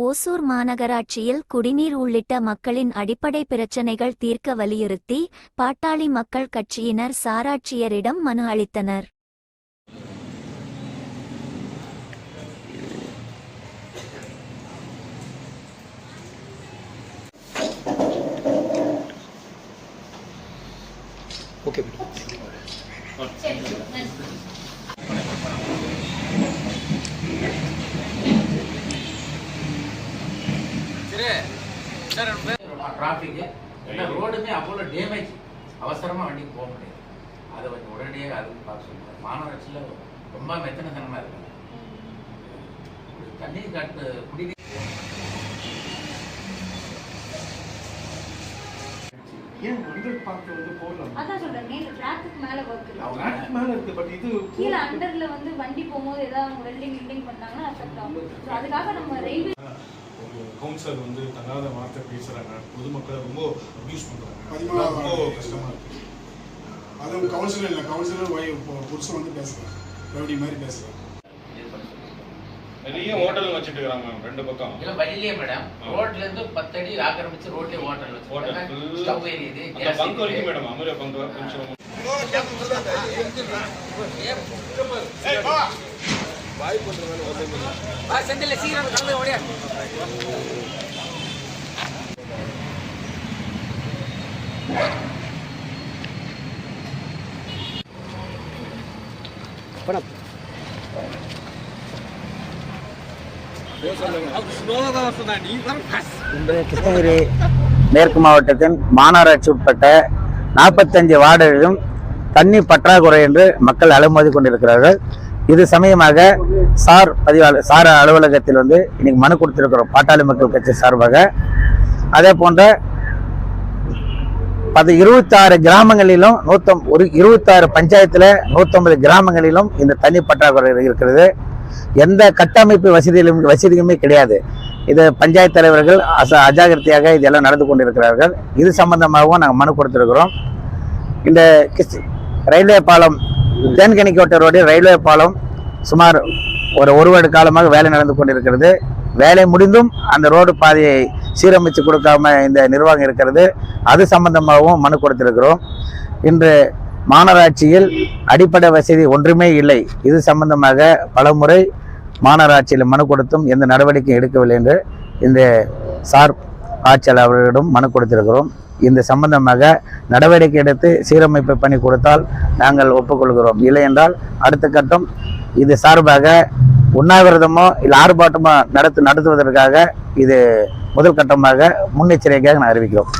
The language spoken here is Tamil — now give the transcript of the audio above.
ஓசூர் மாநகராட்சியில் குடிநீர் உள்ளிட்ட மக்களின் அடிப்படை பிரச்சினைகள் தீர்க்க வலியுறுத்தி பாட்டாளி மக்கள் கட்சியினர் சாராட்சியரிடம் மனு அளித்தனர். டிராஃபிக் ரோடுமே அவ்வளோ டேமேஜ், அவசரமாக வண்டிக்கு போக முடியாது. அதை கொஞ்சம் உடனடியாக அது பார்க்க சொல்லுவாங்க. மாநகராட்சியில் ரொம்ப மெத்தனத்தனமாக இருக்குது. தண்ணி காட்டு குடிநீர் ஏன் அண்டர் பார்க்க வந்து போகலாம்? அதான் சொல்றேன், டிராஃபிக் மேல வர்க் இல்ல. டிராஃபிக் மேல இருக்கு, பட் இது கீழ அண்டர்ல வந்து வண்டி போகும்போது ஏதாவது வெல்டிங் பண்ணாங்கன்னா அஃபெக்ட் ஆகும். சோ அதுக்காக நம்ம ரயில்வே கவுன்சிலர் வந்து தகாத வார்த்தை பேசுறாங்க, பொதுமக்களை ரொம்ப அபியூஸ் பண்றாங்க. ரொம்ப கஷ்டமா இருக்கு. அது கவுன்சிலர் இல்லை, கவுன்சிலர் புதுசு வந்து பேசுறாங்க, ரவுடி மாதிரி பேசுறாங்க. நிறைய ஹோட்டல் வச்சுட்டு இருக்காங்க மேம், ரெண்டு பக்கம். இல்ல வழியிலே மேடம், ரோட்ல இருந்து 10 அடி ஆக்கிரமிச்சு ரோட்லயே ஹோட்டல் வச்சிருக்காங்க. ஸ்டவ் எரியுது, அந்த பங்க் வரைக்கும் மேடம், அமர பங்க் கொஞ்சம் வாய் பண்றவங்க வந்து வா செந்தில சீக்கிரம் கலந்து ஓடியா. படம் கிருஷ்ணகிரி மேற்கு மாவட்டத்தின் மாநகராட்சி உட்பட்ட 45 வார்டுகளிலும் தண்ணி பற்றாக்குறை என்று மக்கள் அலமோதி கொண்டிருக்கிறார்கள். இது சமயமாக சார் அலுவலகத்தில் வந்து இன்னைக்கு மனு கொடுத்திருக்கிறோம், பாட்டாளி மக்கள் கட்சி சார்பாக. அதே போன்ற 26 கிராமங்களிலும் 26 பஞ்சாயத்துல 150 கிராமங்களிலும் இந்த தண்ணி பற்றாக்குறை இருக்கிறது. எந்த கட்டமைப்பு வசதியுமே கிடையாது. இது பஞ்சாயத்து தலைவர்கள் அஜாகிரதையாக இதெல்லாம் நடந்து கொண்டிருக்கிறார்கள். இது சம்பந்தமாகவும் நாங்கள் மனு கொடுத்திருக்கிறோம். இந்த ரயில்வே பாலம், தேன்கனிக்கோட்டை ரோடு ரயில்வே பாலம் சுமார் ஒரு வருட காலமாக வேலை நடந்து கொண்டிருக்கிறது. வேலை முடிந்தும் அந்த ரோடு பாதையை சீரமைத்து கொடுக்காம இந்த நிர்வாகம் இருக்கிறது. அது சம்பந்தமாகவும் மனு கொடுத்திருக்கிறோம். இன்று மாநகராட்சியில் அடிப்படை வசதி ஒன்றுமே இல்லை. இது சம்பந்தமாக பலமுறை மாநகராட்சியில் மனு கொடுத்தும் எந்த நடவடிக்கையும் எடுக்கவில்லை என்று இந்த சார் ஆட்சியாளர் அவர்களிடம் மனு கொடுத்திருக்கிறோம். இந்த சம்பந்தமாக நடவடிக்கை எடுத்து சீரமைப்பு பண்ணி கொடுத்தால் நாங்கள் ஒப்புக்கொள்கிறோம். இல்லை என்றால் அடுத்த கட்டம் இது சார்பாக உண்ணாவிரதமோ இல்லை ஆர்ப்பாட்டமோ நடத்துவதற்காக இது முதல் கட்டமாக முன்னெச்சரிக்கையாக நான் அறிவிக்கிறோம்.